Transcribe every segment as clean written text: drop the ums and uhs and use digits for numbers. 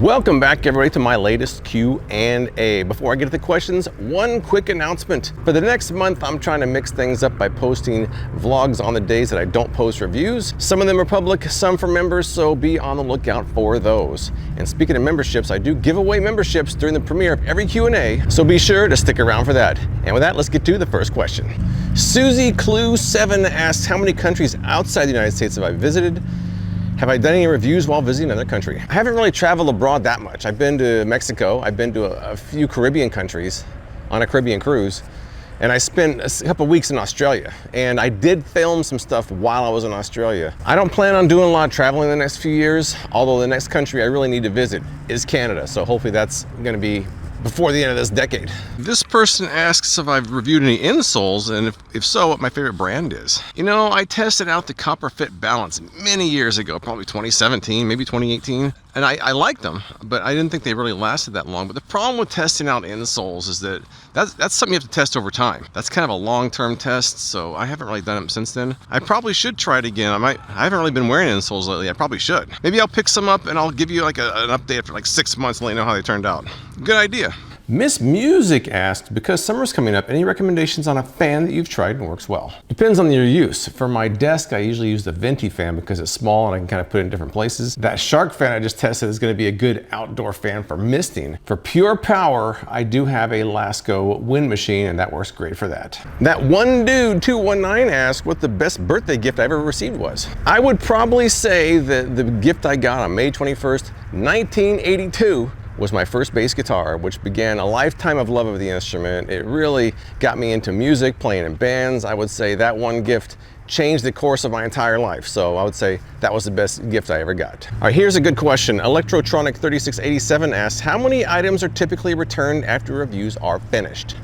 Welcome back everybody to my latest Q&A. Before I get to the questions, one quick announcement. For the next month, I'm trying to mix things up by posting vlogs on the days that I don't post reviews. Some of them are public, some for members, so be on the lookout for those. And speaking of memberships, I do give away memberships during the premiere of every Q&A, so be sure to stick around for that. And with that, let's get to the first question. Susie Clue 7 asks, how many countries outside the United States have I visited? Have I done any reviews while visiting another country? I haven't really traveled abroad that much. I've been to Mexico, I've been to a few Caribbean countries on a Caribbean cruise, and I spent a couple of weeks in Australia. And I did film some stuff while I was in Australia. I don't plan on doing a lot of traveling in the next few years, although the next country I really need to visit is Canada. So hopefully that's gonna be before the end of this decade. This person asks if I've reviewed any insoles, and if so, what my favorite brand is. You know, I tested out the Copper Fit Balance many years ago, probably 2017, maybe 2018, and I liked them, but I didn't think they really lasted that long. But the problem with testing out insoles is that that's something you have to test over time. That's kind of a long-term test, so I haven't really done it since then. I probably should try it again. I haven't really been wearing insoles lately. I probably should. Maybe I'll pick some up and I'll give you like an update after like 6 months and let you know how they turned out. Good idea. Miss Music asked, because summer's coming up, any recommendations on a fan that you've tried and works well? Depends on your use. For my desk, I usually use the Venti fan because it's small and I can kind of put it in different places. That Shark fan I just tested is going to be a good outdoor fan for misting. For pure power, I do have a Lasco wind machine and that works great for that. That one dude 219 asked what the best birthday gift I ever received was. I would probably say that the gift I got on May 21st, 1982 was my first bass guitar, which began a lifetime of love of the instrument. It really got me into music, playing in bands. I would say that one gift changed the course of my entire life. So I would say that was the best gift I ever got. All right, here's a good question. Electrotronic 3687 asks, how many items are typically returned after reviews are finished?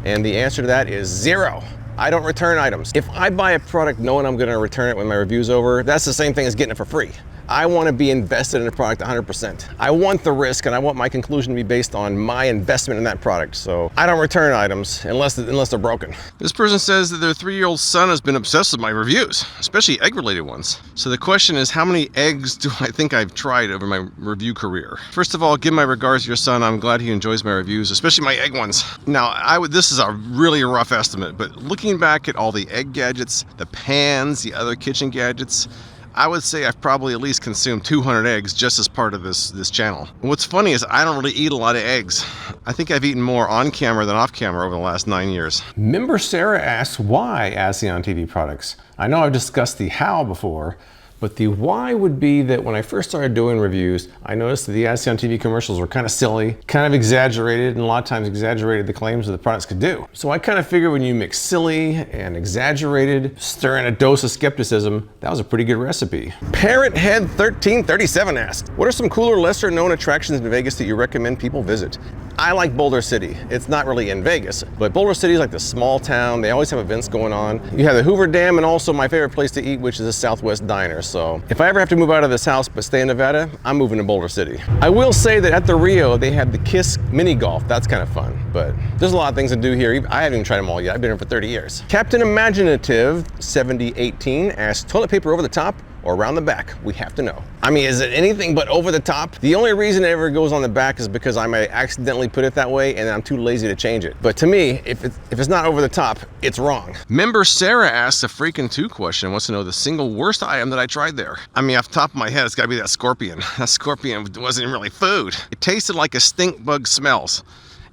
And the answer to that is 0. I don't return items. If I buy a product knowing I'm gonna return it when my review's over, that's the same thing as getting it for free. I want to be invested in a product 100%. I want the risk and I want my conclusion to be based on my investment in that product. So I don't return items unless they're broken. This person says that their 3-year-old son has been obsessed with my reviews, especially egg-related ones. So the question is, how many eggs do I think I've tried over my review career? First of all, give my regards to your son. I'm glad he enjoys my reviews, especially my egg ones. Now, this is a really rough estimate, but looking back at all the egg gadgets, the pans, the other kitchen gadgets, I would say I've probably at least consumed 200 eggs just as part of this channel. And what's funny is I don't really eat a lot of eggs. I think I've eaten more on camera than off camera over the last 9 years. Member Sarah asks, why ASEAN TV products? I know I've discussed the how before, but the why would be that when I first started doing reviews, I noticed that the ASEAN TV commercials were kind of silly, kind of exaggerated, and a lot of times exaggerated the claims that the products could do. So I kind of figured when you mix silly and exaggerated, stir in a dose of skepticism, that was a pretty good recipe. Parrothead1337 asks, what are some cooler, lesser known attractions in Vegas that you recommend people visit? I like Boulder City. It's not really in Vegas, but Boulder City is like the small town. They always have events going on. You have the Hoover Dam and also my favorite place to eat, which is the Southwest Diner. So if I ever have to move out of this house but stay in Nevada, I'm moving to Boulder City. I will say that at the Rio, they have the Kiss mini golf. That's kind of fun, but there's a lot of things to do here. I haven't even tried them all yet. I've been here for 30 years. Captain Imaginative 7018 asks, toilet paper over the top or around the back? We have to know. I mean, is it anything but over the top? The only reason it ever goes on the back is because I may accidentally put it that way and I'm too lazy to change it. But to me, if it's not over the top, it's wrong. Member Sarah asks a Freakin 2 question, wants to know the single worst item that I tried there. I mean, off the top of my head, it's gotta be that scorpion. That scorpion wasn't really food. It tasted like a stink bug smells.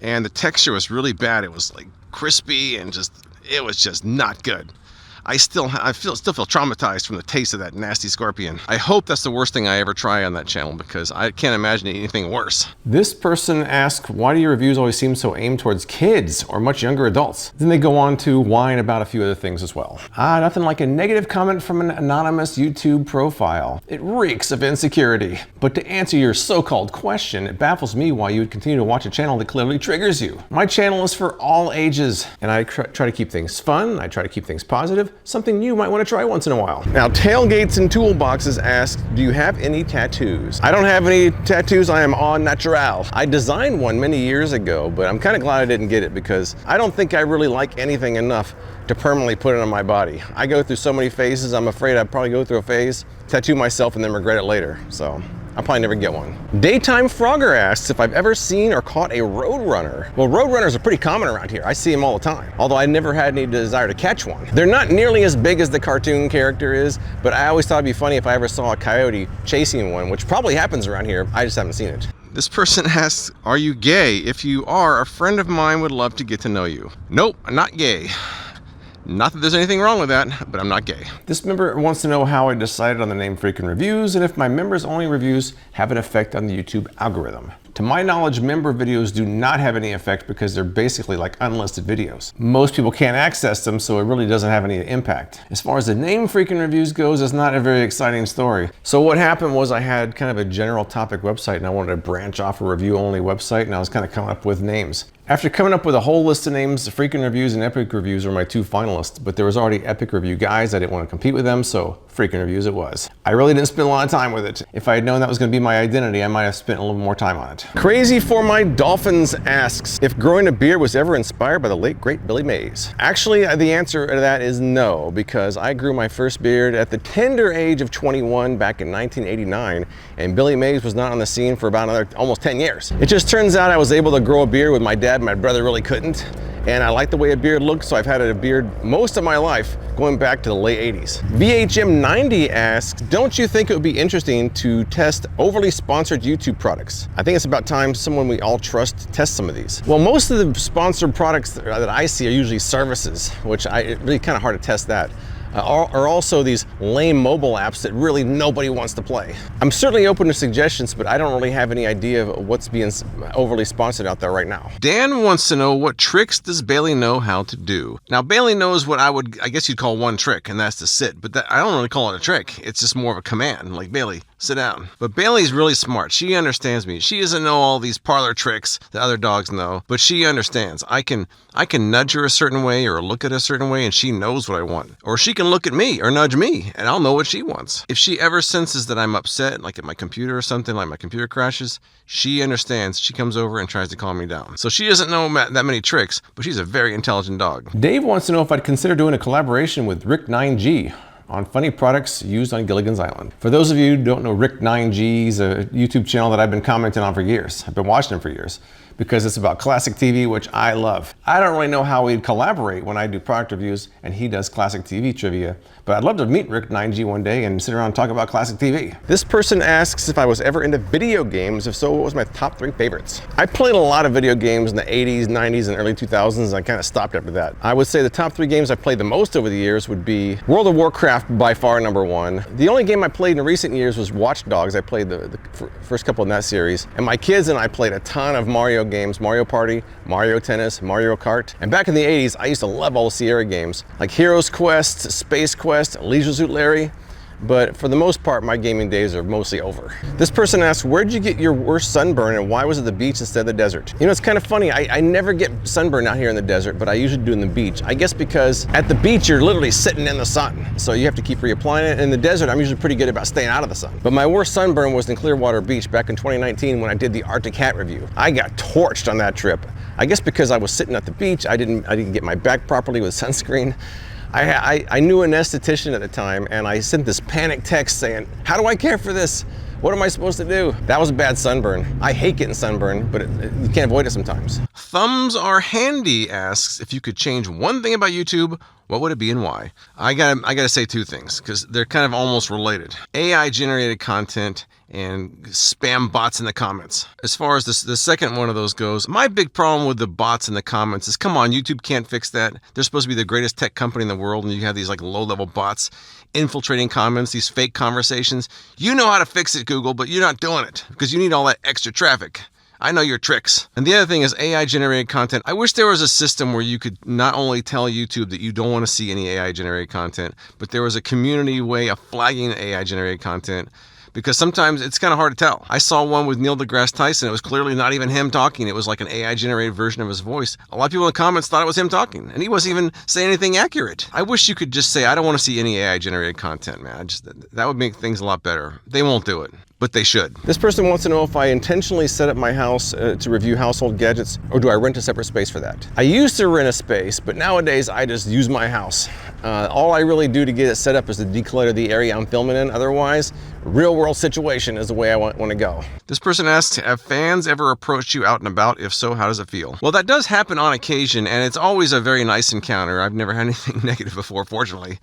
And the texture was really bad. It was like crispy and it was just not good. I still feel traumatized from the taste of that nasty scorpion. I hope that's the worst thing I ever try on that channel because I can't imagine anything worse. This person asks, why do your reviews always seem so aimed towards kids or much younger adults? Then they go on to whine about a few other things as well. Nothing like a negative comment from an anonymous YouTube profile. It reeks of insecurity. But to answer your so-called question, it baffles me why you would continue to watch a channel that clearly triggers you. My channel is for all ages, and I try to keep things fun, I try to keep things positive, something you might want to try once in a while. Now, Tailgates and Toolboxes asks, do you have any tattoos? I don't have any tattoos. I am en natural. I designed one many years ago, but I'm kind of glad I didn't get it because I don't think I really like anything enough to permanently put it on my body. I go through so many phases. I'm afraid I'd probably go through a phase, tattoo myself, and then regret it later. So I'll probably never get one. Daytime Frogger asks if I've ever seen or caught a Roadrunner. Well, Roadrunners are pretty common around here. I see them all the time, although I never had any desire to catch one. They're not nearly as big as the cartoon character is, but I always thought it'd be funny if I ever saw a coyote chasing one, which probably happens around here. I just haven't seen it. This person asks, are you gay? If you are, a friend of mine would love to get to know you. Nope, I'm not gay. Not that there's anything wrong with that, but I'm not gay. This member wants to know how I decided on the name Freakin Reviews and if my members only reviews have an effect on the YouTube algorithm. To my knowledge, member videos do not have any effect because they're basically like unlisted videos. Most people can't access them, so it really doesn't have any impact. As far as the name Freakin Reviews goes, it's not a very exciting story. So what happened was I had kind of a general topic website and I wanted to branch off a review-only website, and I was kind of coming up with names. After coming up with a whole list of names, Freakin Reviews and Epic Reviews were my two finalists, but there was already Epic Review guys. I didn't want to compete with them, so Freakin Reviews it was. I really didn't spend a lot of time with it. If I had known that was going to be my identity, I might have spent a little more time on it. Crazy for My Dolphins asks if growing a beard was ever inspired by the late great Billy Mays. Actually, the answer to that is no, because I grew my first beard at the tender age of 21 back in 1989, and Billy Mays was not on the scene for about another almost 10 years. It just turns out I was able to grow a beard with my dad. My brother really couldn't, and I like the way a beard looks, so I've had a beard most of my life, going back to the late 80s. VHM90 asks, don't you think it would be interesting to test overly sponsored YouTube products? I think it's about time someone we all trust tests some of these. Well, most of the sponsored products that I see are usually services, which it's really kind of hard to test that. Are also these lame mobile apps that really nobody wants to play. I'm certainly open to suggestions, but I don't really have any idea of what's being overly sponsored out there right now. Dan wants to know, what tricks does Bailey know how to do? Now, Bailey knows what I guess you'd call one trick, and that's to sit, but I don't really call it a trick. It's just more of a command, like, Bailey, sit down. But Bailey's really smart. She understands me. She doesn't know all these parlor tricks that other dogs know, but she understands. I can nudge her a certain way or look at a certain way, and she knows what I want. Or she can look at me or nudge me, and I'll know what she wants. If she ever senses that I'm upset, like at my computer or something, like my computer crashes, she understands. She comes over and tries to calm me down. So she doesn't know that many tricks, but she's a very intelligent dog. Dave wants to know if I'd consider doing a collaboration with Ricknineg on funny products used on Gilligan's Island. For those of you who don't know, Ricknineg is a YouTube channel that I've been commenting on for years. I've been watching him for years because it's about classic TV, which I love. I don't really know how we'd collaborate when I do product reviews and he does classic TV trivia, but I'd love to meet Ricknineg one day and sit around and talk about classic TV. This person asks if I was ever into video games. If so, what was my top 3 favorites? I played a lot of video games in the 80s, 90s, and early 2000s, and I kind of stopped after that. I would say the top 3 games I played the most over the years would be World of Warcraft, by far #1. The only game I played in recent years was Watch Dogs. I played the first couple in that series, and my kids and I played a ton of Mario games, Mario Party, Mario Tennis, Mario Kart. And back in the 80s, I used to love all the Sierra games, like Heroes Quest, Space Quest, Leisure Suit Larry. But for the most part, my gaming days are mostly over. This person asks, where'd you get your worst sunburn and why was it the beach instead of the desert? You know, it's kind of funny. I never get sunburn out here in the desert, but I usually do in the beach. I guess because at the beach, you're literally sitting in the sun. So you have to keep reapplying it. In the desert, I'm usually pretty good about staying out of the sun. But my worst sunburn was in Clearwater Beach back in 2019 when I did the Arctic Hat review. I got torched on that trip. I guess because I was sitting at the beach, I didn't get my back properly with sunscreen. I knew an esthetician at the time, and I sent this panic text saying, how do I care for this? What am I supposed to do? That was a bad sunburn. I hate getting sunburn, but you can't avoid it sometimes. Thumbs Are Handy asks, if you could change one thing about YouTube, what would it be and why? I gotta say 2 things, because they're kind of almost related. AI generated content and spam bots in the comments. As far as the second one of those goes, my big problem with the bots in the comments is, come on, YouTube can't fix that. They're supposed to be the greatest tech company in the world, and you have these like low-level bots infiltrating comments, these fake conversations. You know how to fix it, Google, but you're not doing it because you need all that extra traffic. I know your tricks. And the other thing is AI generated content. I wish there was a system where you could not only tell YouTube that you don't want to see any AI generated content, but there was a community way of flagging AI generated content, because sometimes it's kind of hard to tell. I saw one with Neil deGrasse Tyson. It was clearly not even him talking. It was like an AI generated version of his voice. A lot of people in the comments thought it was him talking, and he wasn't even saying anything accurate. I wish you could just say, I don't want to see any AI generated content, man. That would make things a lot better. They won't do it. but they should. This person wants to know if I intentionally set up my house to review household gadgets, or do I rent a separate space for that? I used to rent a space, but nowadays I just use my house. All I really do to get it set up is to declutter the area I'm filming in. Otherwise, real world situation is the way I want to go. This person asks, have fans ever approached you out and about? If so, how does it feel? Well, that does happen on occasion, and it's always a very nice encounter. I've never had anything negative before, fortunately.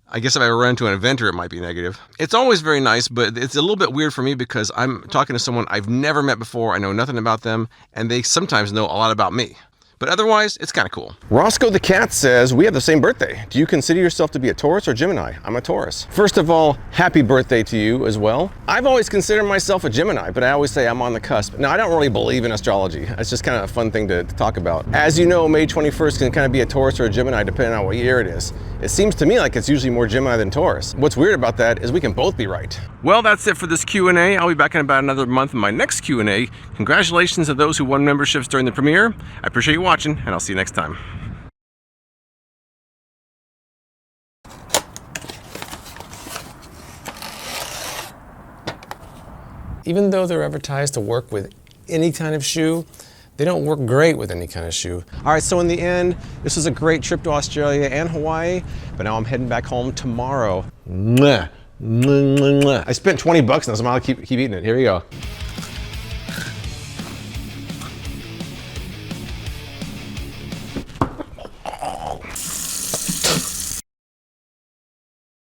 I guess if I ever run into an eventer, it might be negative. It's always very nice, but it's a little bit weird for me because I'm talking to someone I've never met before. I know nothing about them, and they sometimes know a lot about me. But otherwise, it's kind of cool. Roscoe the Cat says, we have the same birthday. Do you consider yourself to be a Taurus or Gemini? I'm a Taurus. First of all, happy birthday to you as well. I've always considered myself a Gemini, but I always say I'm on the cusp. Now, I don't really believe in astrology. It's just kind of a fun thing to talk about. As you know, May 21st can kind of be a Taurus or a Gemini depending on what year it is. It seems to me like it's usually more Gemini than Taurus. What's weird about that is we can both be right. Well, that's it for this Q&A. I'll be back in about another month in my next Q&A. Congratulations to those who won memberships during the premiere. I appreciate you watching, and I'll see you next time. Even though they're advertised to work with any kind of shoe, they don't work great with any kind of shoe. All right, so in the end, this was a great trip to Australia and Hawaii, but now I'm heading back home tomorrow. Mwah. Mwah, mwah, mwah. I spent 20 bucks on this, I'm gonna keep eating it. Here we go.